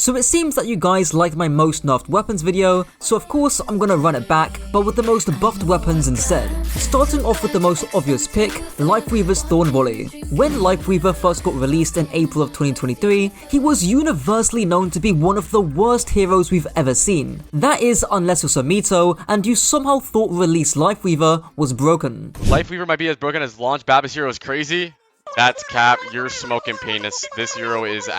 So it seems that you guys liked my most nerfed weapons video, so of course I'm gonna run it back, but with the most buffed weapons instead. Starting off with the most obvious pick, Lifeweaver's Thorn Volley. When Lifeweaver first got released in April of 2023, he was universally known to be one of the worst heroes we've ever seen. That is, unless you're Symmetra and you somehow thought release Lifeweaver was broken. Lifeweaver might be as broken as launch Babas hero is crazy. That's cap, you're smoking penis. This hero is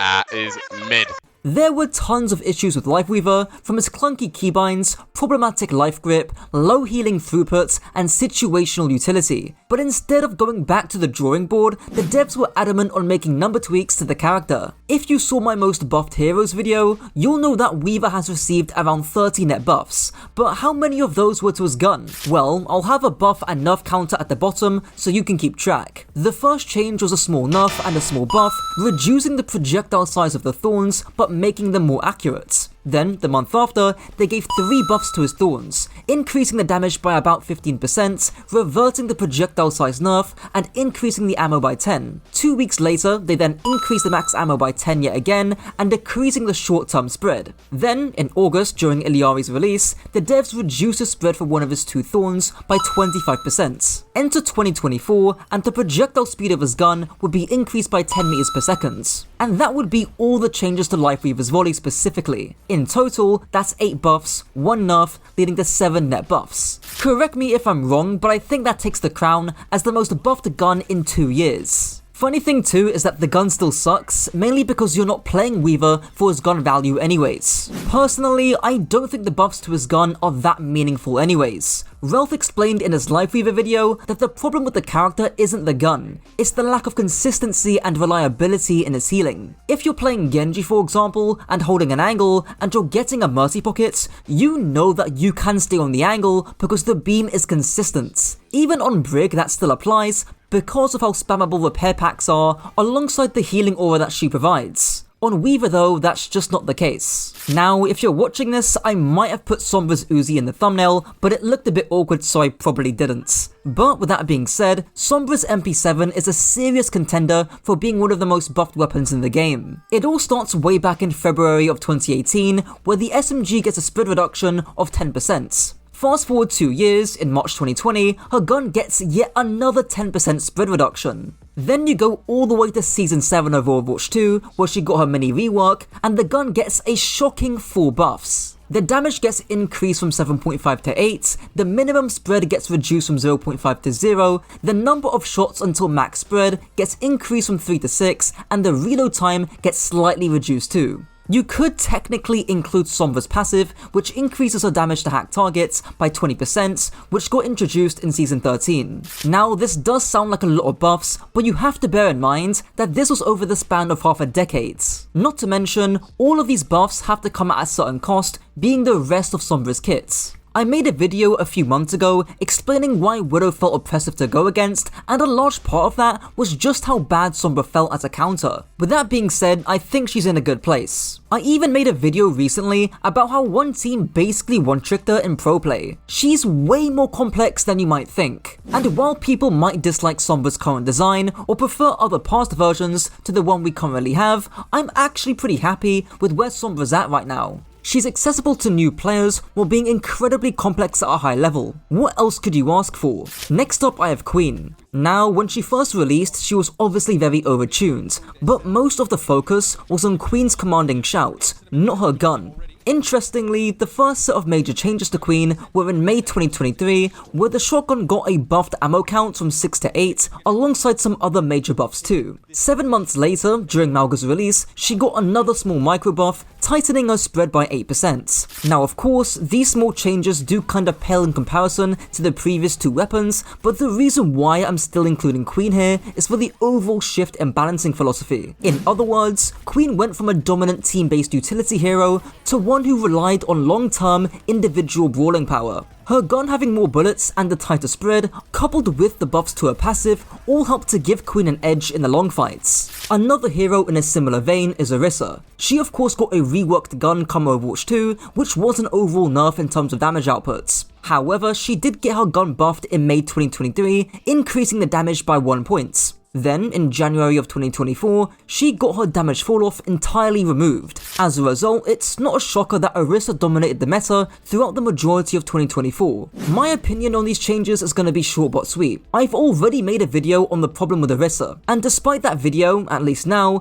mid. There were tons of issues with Lifeweaver, from its clunky keybinds, problematic life grip, low healing throughput, and situational utility. But instead of going back to the drawing board, the devs were adamant on making number tweaks to the character. If you saw my most buffed heroes video, you'll know that Weaver has received around 30 net buffs, but how many of those were to his gun? Well, I'll have a buff and nerf counter at the bottom so you can keep track. The first change was a small nerf and a small buff, reducing the projectile size of the thorns, but making them more accurate. Then, the month after, they gave 3 buffs to his thorns, increasing the damage by about 15%, reverting the projectile size nerf, and increasing the ammo by 10. 2 weeks later, they then increased the max ammo by 10 yet again, and decreasing the short-term spread. Then, in August, during Iliari's release, the devs reduced the spread for one of his 2 thorns by 25%. Enter 2024, and the projectile speed of his gun would be increased by 10 meters per second. And that would be all the changes to Lifeweaver's volley specifically. In total, that's 8 buffs, 1 nerf, leading to 7 net buffs. Correct me if I'm wrong, but I think that takes the crown as the most buffed gun in 2 years. Funny thing too is that the gun still sucks, mainly because you're not playing Weaver for his gun value anyways. Personally, I don't think the buffs to his gun are that meaningful anyways. Ralph explained in his Lifeweaver video that the problem with the character isn't the gun, it's the lack of consistency and reliability in his healing. If you're playing Genji for example, and holding an angle, and you're getting a mercy pocket, you know that you can stay on the angle because the beam is consistent. Even on Brig that still applies, because of how spammable repair packs are, alongside the healing aura that she provides. On Weaver though, that's just not the case. Now, if you're watching this, I might have put Sombra's Uzi in the thumbnail, but it looked a bit awkward so I probably didn't. But with that being said, Sombra's MP7 is a serious contender for being one of the most buffed weapons in the game. It all starts way back in February of 2018, where the SMG gets a spread reduction of 10%. Fast forward 2 years, in March 2020, her gun gets yet another 10% spread reduction. Then you go all the way to Season 7 of Overwatch 2, where she got her mini rework, and the gun gets a shocking 4 buffs. The damage gets increased from 7.5 to 8, the minimum spread gets reduced from 0.5 to 0, the number of shots until max spread gets increased from 3 to 6, and the reload time gets slightly reduced too. You could technically include Sombra's passive, which increases her damage to hack targets by 20%, which got introduced in Season 13. Now, this does sound like a lot of buffs, but you have to bear in mind that this was over the span of half a decade. Not to mention, all of these buffs have to come at a certain cost, being the rest of Sombra's kits. I made a video a few months ago explaining why Widow felt oppressive to go against, and a large part of that was just how bad Sombra felt as a counter. With that being said, I think she's in a good place. I even made a video recently about how one team basically one-tricked her in pro play. She's way more complex than you might think. And while people might dislike Sombra's current design or prefer other past versions to the one we currently have, I'm actually pretty happy with where Sombra's at right now. She's accessible to new players while being incredibly complex at a high level. What else could you ask for? Next up I have Queen. Now, when she first released, she was obviously very overtuned, but most of the focus was on Queen's commanding shout, not her gun. Interestingly, the first set of major changes to Queen were in May 2023, where the shotgun got a buffed ammo count from 6 to 8, alongside some other major buffs too. 7 months later, during Malga's release, she got another small micro buff, tightening her spread by 8%. Now of course, these small changes do kinda pale in comparison to the previous 2 weapons, but the reason why I'm still including Queen here is for the overall shift in balancing philosophy. In other words, Queen went from a dominant team-based utility hero to one who relied on long-term individual brawling power. Her gun having more bullets and a tighter spread, coupled with the buffs to her passive, all helped to give Queen an edge in the long fights. Another hero in a similar vein is Orisa. She of course got a reworked gun come Overwatch 2, which was an overall nerf in terms of damage outputs. However, she did get her gun buffed in May 2023, increasing the damage by 1 point. Then, in January of 2024, she got her damage falloff entirely removed. As a result, it's not a shocker that Orisa dominated the meta throughout the majority of 2024. My opinion on these changes is going to be short but sweet. I've already made a video on the problem with Orisa, and despite that video, at least now,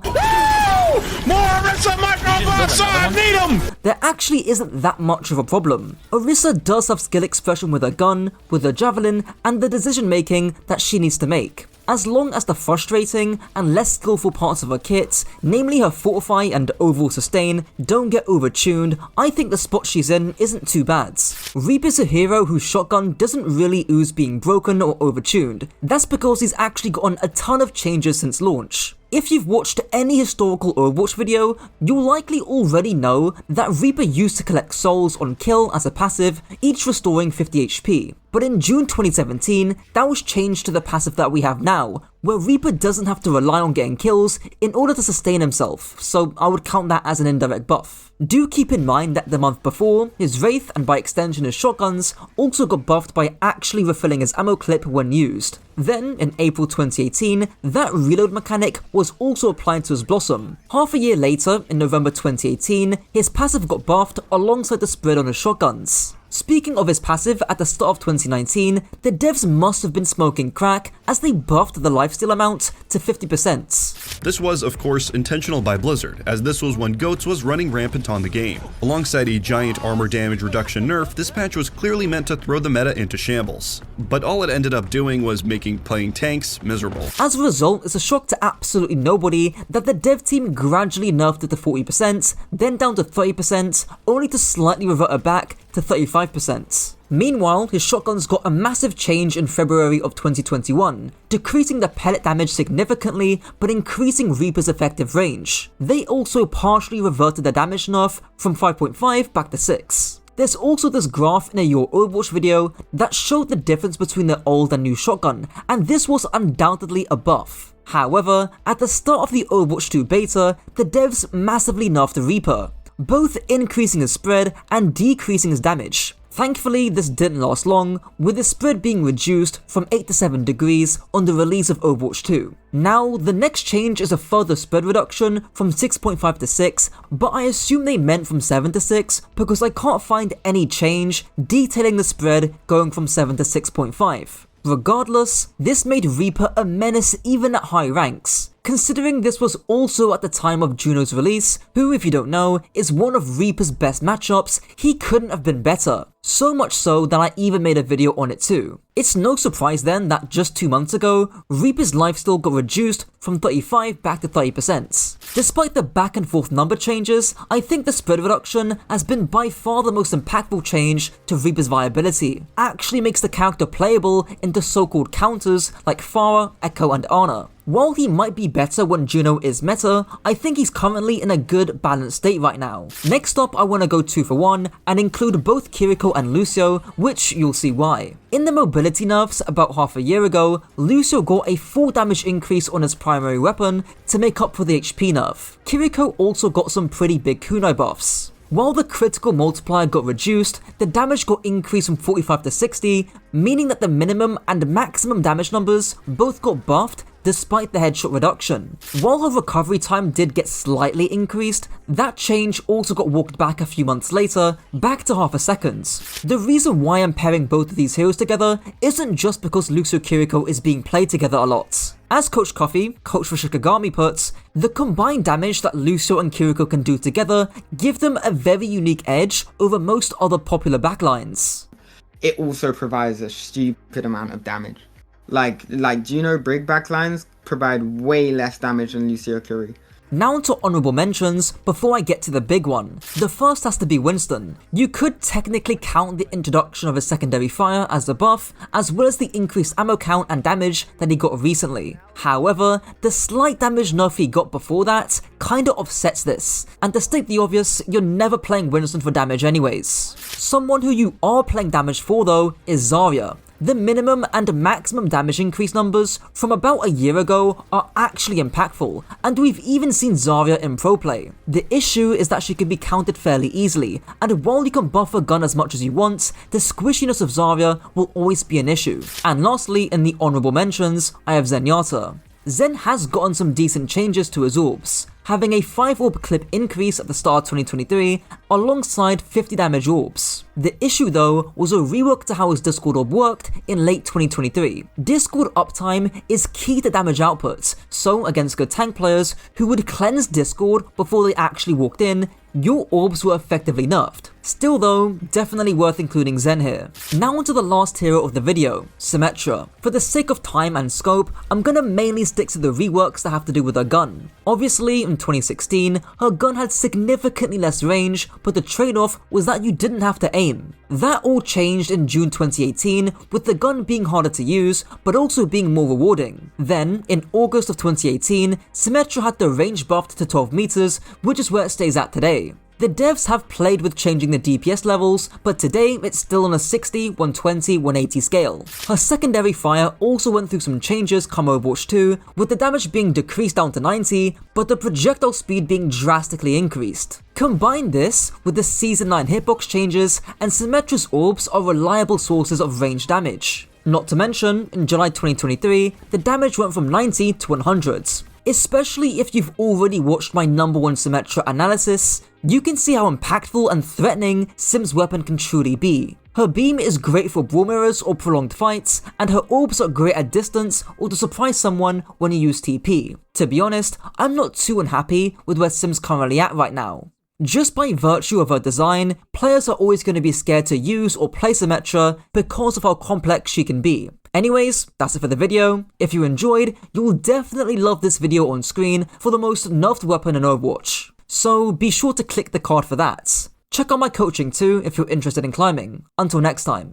there actually isn't that much of a problem. Orisa does have skill expression with her gun, with her javelin, and the decision making that she needs to make. As long as the frustrating and less skillful parts of her kit, namely her fortify and overall sustain, don't get overtuned, I think the spot she's in isn't too bad. Reaper's a hero whose shotgun doesn't really ooze being broken or overtuned. That's because he's actually gotten a ton of changes since launch. If you've watched any historical Overwatch video, you'll likely already know that Reaper used to collect souls on kill as a passive, each restoring 50 HP. But in June 2017, that was changed to the passive that we have now, where Reaper doesn't have to rely on getting kills in order to sustain himself, so I would count that as an indirect buff. Do keep in mind that the month before, his Wraith and by extension his shotguns also got buffed by actually refilling his ammo clip when used. Then, in April 2018, that reload mechanic was also applied to his Blossom. Half a year later, in November 2018, his passive got buffed alongside the spread on his shotguns. Speaking of his passive, at the start of 2019, the devs must have been smoking crack as they buffed the lifesteal amount to 50%. This was, of course, intentional by Blizzard, as this was when Goats was running rampant on the game. Alongside a giant armor damage reduction nerf, this patch was clearly meant to throw the meta into shambles. But all it ended up doing was making playing tanks miserable. As a result, it's a shock to absolutely nobody that the dev team gradually nerfed it to 40%, then down to 30%, only to slightly revert it back to 35%. Meanwhile, his shotguns got a massive change in February of 2021, decreasing the pellet damage significantly but increasing Reaper's effective range. They also partially reverted the damage nerf from 5.5 back to 6. There's also this graph in a Your Overwatch video that showed the difference between the old and new shotgun, and this was undoubtedly a buff. However, at the start of the Overwatch 2 beta, the devs massively nerfed the Reaper, both increasing his spread and decreasing his damage. Thankfully, this didn't last long, with the spread being reduced from 8 to 7 degrees on the release of Overwatch 2. Now, the next change is a further spread reduction from 6.5 to 6, but I assume they meant from 7 to 6 because I can't find any change detailing the spread going from 7 to 6.5. Regardless, this made Reaper a menace even at high ranks, considering this was also at the time of Juno's release, who, if you don't know, is one of Reaper's best matchups. He couldn't have been better. So much so that I even made a video on it too. It's no surprise then that just 2 months ago, Reaper's lifesteal got reduced from 35 back to 30%. Despite the back and forth number changes, I think the spread reduction has been by far the most impactful change to Reaper's viability. Actually makes the character playable into so-called counters like Pharah, Echo and Ana. While he might be better when Juno is meta, I think he's currently in a good balanced state right now. Next up, I want to go 2 for 1 and include both Kiriko and Lucio, which you'll see why. In the mobility nerfs about half a year ago, Lucio got a 4 damage increase on his primary weapon to make up for the HP nerf. Kiriko also got some pretty big kunai buffs. While the critical multiplier got reduced, the damage got increased from 45 to 60, meaning that the minimum and maximum damage numbers both got buffed despite the headshot reduction. While her recovery time did get slightly increased, that change also got walked back a few months later, back to half a second. The reason why I'm pairing both of these heroes together isn't just because Lucio Kiriko is being played together a lot. As Coach Coffee, Coach for Shikigami puts, the combined damage that Lucio and Kiriko can do together give them a very unique edge over most other popular backlines. It also provides a stupid amount of damage. Like Juno Brig backlines provide way less damage than Lucio Curie. Now to honorable mentions before I get to the big one. The first has to be Winston. You could technically count the introduction of his secondary fire as a buff, as well as the increased ammo count and damage that he got recently. However, the slight damage nerf he got before that kinda offsets this, and to state the obvious, you're never playing Winston for damage anyways. Someone who you are playing damage for though is Zarya. The minimum and maximum damage increase numbers from about a year ago are actually impactful, and we've even seen Zarya in pro play. The issue is that she can be countered fairly easily, and while you can buff her gun as much as you want, the squishiness of Zarya will always be an issue. And lastly, in the honorable mentions, I have Zenyatta. Zen has gotten some decent changes to his orbs, having a 5 orb clip increase at the start of 2023 alongside 50 damage orbs. The issue though was a rework to how his Discord orb worked in late 2023. Discord uptime is key to damage output, so against good tank players who would cleanse Discord before they actually walked in, your orbs were effectively nerfed. Still though, definitely worth including Zen here. Now onto the last hero of the video, Symmetra. For the sake of time and scope, I'm gonna mainly stick to the reworks that have to do with her gun. Obviously, in 2016, her gun had significantly less range, but the trade-off was that you didn't have to aim. That all changed in June 2018, with the gun being harder to use, but also being more rewarding. Then, in August of 2018, Symmetra had the range buffed to 12 meters, which is where it stays at today. The devs have played with changing the DPS levels, but today it's still on a 60, 120, 180 scale. Her secondary fire also went through some changes come Overwatch 2, with the damage being decreased down to 90, but the projectile speed being drastically increased. Combine this with the Season 9 hitbox changes, and Symmetra's orbs are reliable sources of range damage. Not to mention, in July 2023, the damage went from 90 to 100s. Especially if you've already watched my #1 Symmetra analysis, you can see how impactful and threatening Sim's weapon can truly be. Her beam is great for brawl mirrors or prolonged fights, and her orbs are great at distance or to surprise someone when you use TP. To be honest, I'm not too unhappy with where Sim's currently at right now. Just by virtue of her design, players are always going to be scared to use or play Symmetra because of how complex she can be. Anyways, that's it for the video. If you enjoyed, you'll definitely love this video on screen for the most nerfed weapon in Overwatch, so be sure to click the card for that. Check out my coaching too if you're interested in climbing. Until next time.